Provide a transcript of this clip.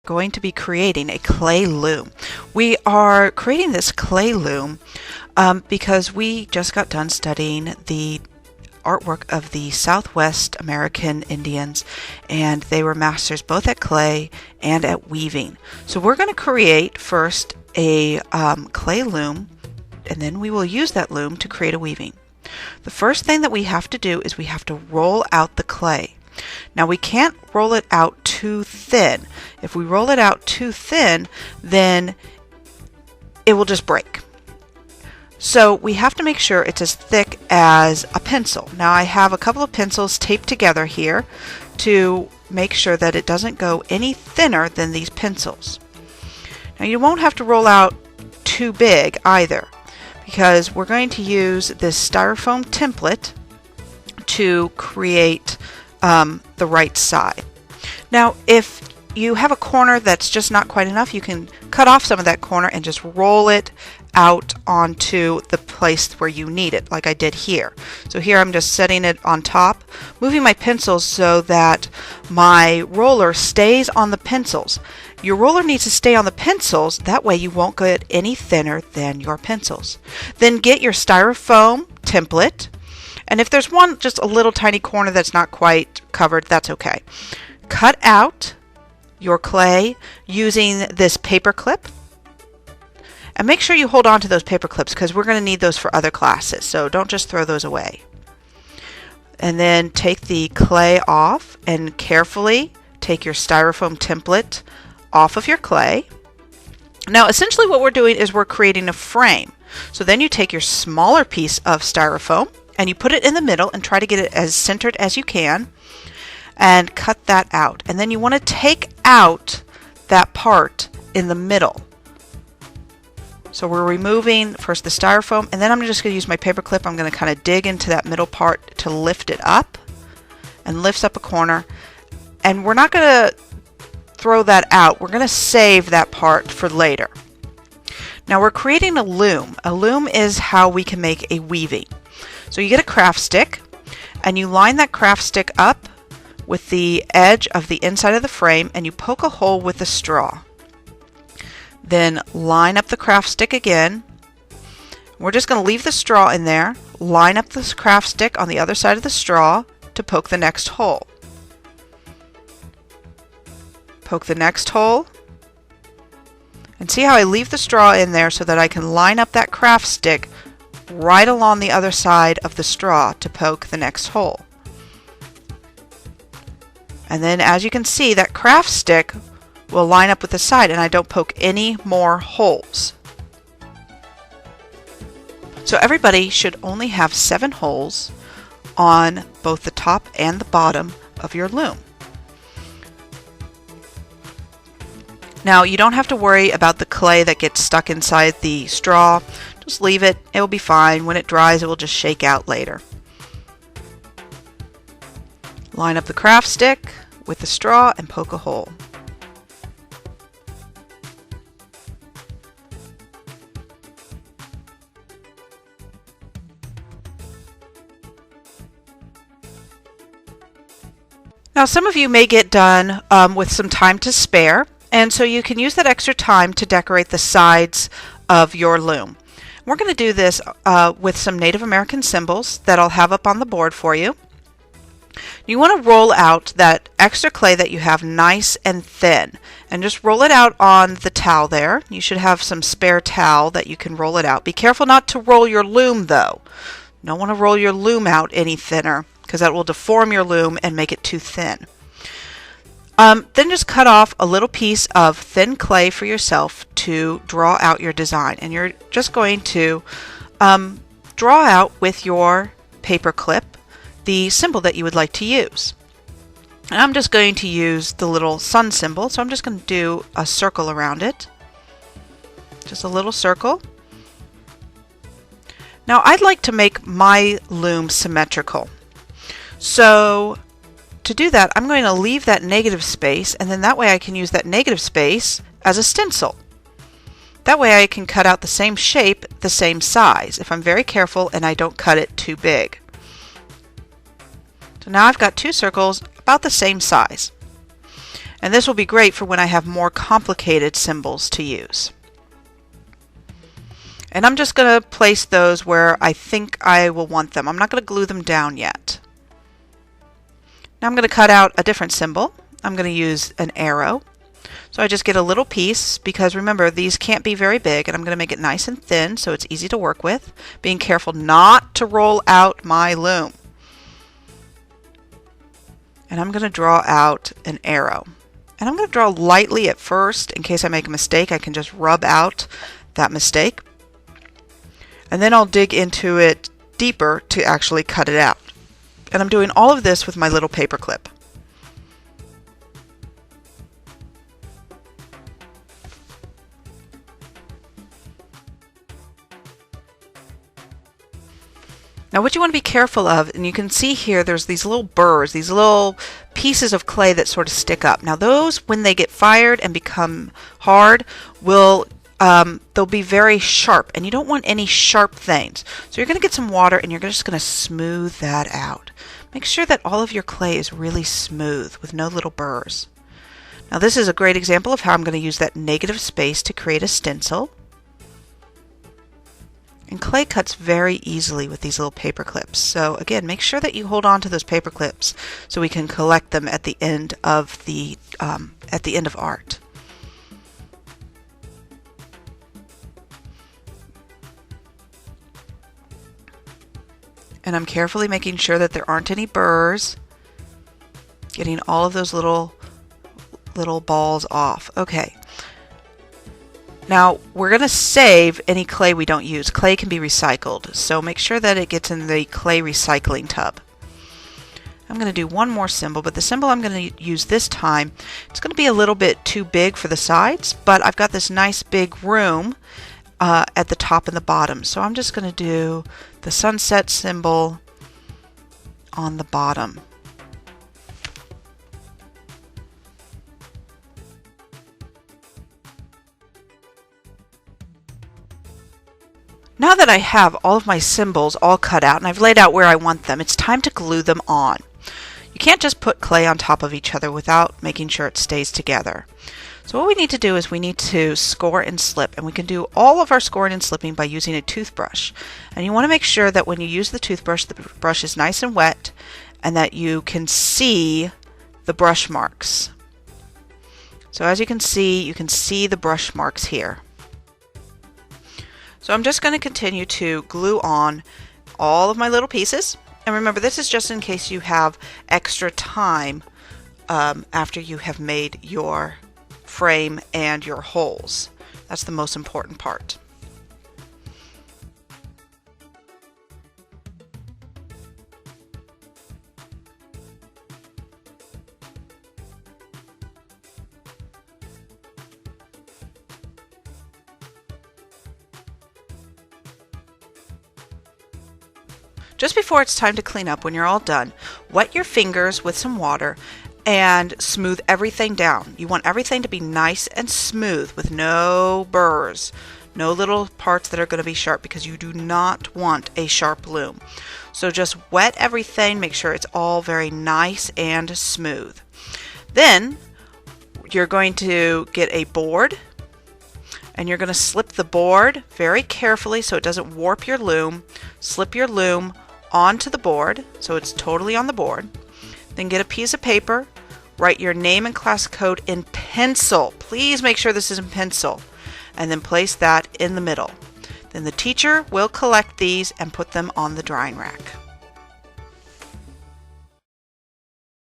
going to be creating a clay loom. We are creating this clay loom because we just got done studying the artwork of the Southwest American Indians, and they were masters both at clay and at weaving. So we're going to create first a clay loom, and then we will use that loom to create a weaving. The first thing that we have to do is we have to roll out the clay. Now we can't roll it out too thin. If we roll it out too thin, then it will just break. So we have to make sure it's as thick as a pencil. Now I have a couple of pencils taped together here to make sure that it doesn't go any thinner than these pencils. Now you won't have to roll out too big either, because we're going to use this styrofoam template to create the right side. Now if you have a corner that's just not quite enough, you can cut off some of that corner and just roll it out onto the place where you need it, like I did here. So here I'm just setting it on top, moving my pencils so that my roller stays on the pencils. Your roller needs to stay on the pencils, that way you won't get any thinner than your pencils. Then get your styrofoam template, and if there's one just a little tiny corner that's not quite covered, that's okay. Cut out your clay using this paper clip, and make sure you hold on to those paper clips because we're going to need those for other classes, so don't just throw those away. And then take the clay off and carefully take your styrofoam template off of your clay. Now essentially what we're doing is we're creating a frame. So then you take your smaller piece of styrofoam and you put it in the middle and try to get it as centered as you can, and cut that out. And then you want to take out that part in the middle. So we're removing first the styrofoam, and then I'm just going to use my paper clip. I'm going to kind of dig into that middle part to lift it up, and lifts up a corner. And we're not going to throw that out. We're going to save that part for later. Now we're creating a loom. A loom is how we can make a weaving. So you get a craft stick, and you line that craft stick up with the edge of the inside of the frame, and you poke a hole with the straw. Then line up the craft stick again. We're just going to leave the straw in there, line up this craft stick on the other side of the straw to poke the next hole. Poke the next hole, and see how I leave the straw in there so that I can line up that craft stick right along the other side of the straw to poke the next hole. And then as you can see, that craft stick will line up with the side, and I don't poke any more holes. So everybody should only have 7 holes on both the top and the bottom of your loom. Now you don't have to worry about the clay that gets stuck inside the straw. Just leave it, it will be fine. When it dries, it will just shake out later. Line up the craft stick with the straw and poke a hole. Now some of you may get done with some time to spare, and so you can use that extra time to decorate the sides of your loom. We're going to do this with some Native American symbols that I'll have up on the board for you. You want to roll out that extra clay that you have nice and thin, and just roll it out on the towel there. You should have some spare towel that you can roll it out. Be careful not to roll your loom though. You don't want to roll your loom out any thinner, because that will deform your loom and make it too thin. Then just cut off a little piece of thin clay for yourself to draw out your design, and you're just going to draw out with your paper clip the symbol that you would like to use. And I'm just going to use the little sun symbol, so I'm just going to do a circle around it. Just a little circle. Now I'd like to make my loom symmetrical. So to do that, I'm going to leave that negative space, and then that way I can use that negative space as a stencil. That way I can cut out the same shape, the same size, if I'm very careful and I don't cut it too big. So now I've got 2 circles about the same size. And this will be great for when I have more complicated symbols to use. And I'm just going to place those where I think I will want them. I'm not going to glue them down yet. Now I'm going to cut out a different symbol. I'm going to use an arrow. So I just get a little piece, because remember, these can't be very big, and I'm going to make it nice and thin so it's easy to work with, being careful not to roll out my loom. And I'm going to draw out an arrow. And I'm going to draw lightly at first. In case I make a mistake, I can just rub out that mistake. And then I'll dig into it deeper to actually cut it out. And I'm doing all of this with my little paper clip. Now what you want to be careful of, and you can see here there's these little burrs, these little pieces of clay that sort of stick up. Now those, when they get fired and become hard, they'll be very sharp, and you don't want any sharp things. So you're going to get some water and you're just going to smooth that out. Make sure that all of your clay is really smooth with no little burrs. Now this is a great example of how I'm going to use that negative space to create a stencil. And clay cuts very easily with these little paper clips. So again, make sure that you hold on to those paper clips so we can collect them at the end of art. And I'm carefully making sure that there aren't any burrs, getting all of those little balls off. Okay. Now we're going to save any clay we don't use. Clay can be recycled, so make sure that it gets in the clay recycling tub. I'm going to do one more symbol, but the symbol I'm going to use this time, it's going to be a little bit too big for the sides, but I've got this nice big room at the top and the bottom. So I'm just going to do the sunset symbol on the bottom. Now that I have all of my symbols all cut out and I've laid out where I want them, it's time to glue them on. You can't just put clay on top of each other without making sure it stays together. So what we need to do is we need to score and slip, and we can do all of our scoring and slipping by using a toothbrush. And you want to make sure that when you use the brush is nice and wet and that you can see the brush marks. So as you can see the brush marks here. So I'm just going to continue to glue on all of my little pieces. And remember, this is just in case you have extra time after you have made your frame and your holes. That's the most important part. Just before it's time to clean up, when you're all done, wet your fingers with some water and smooth everything down. You want everything to be nice and smooth with no burrs, no little parts that are going to be sharp, because you do not want a sharp loom. So just wet everything, make sure it's all very nice and smooth. Then you're going to get a board, and you're going to slip the board very carefully so it doesn't warp your loom. Slip your loom onto the board so it's totally on the board. Then get a piece of paper, write your name and class code in pencil. Please make sure this is in pencil, and then place that in the middle. Then the teacher will collect these and put them on the drying rack.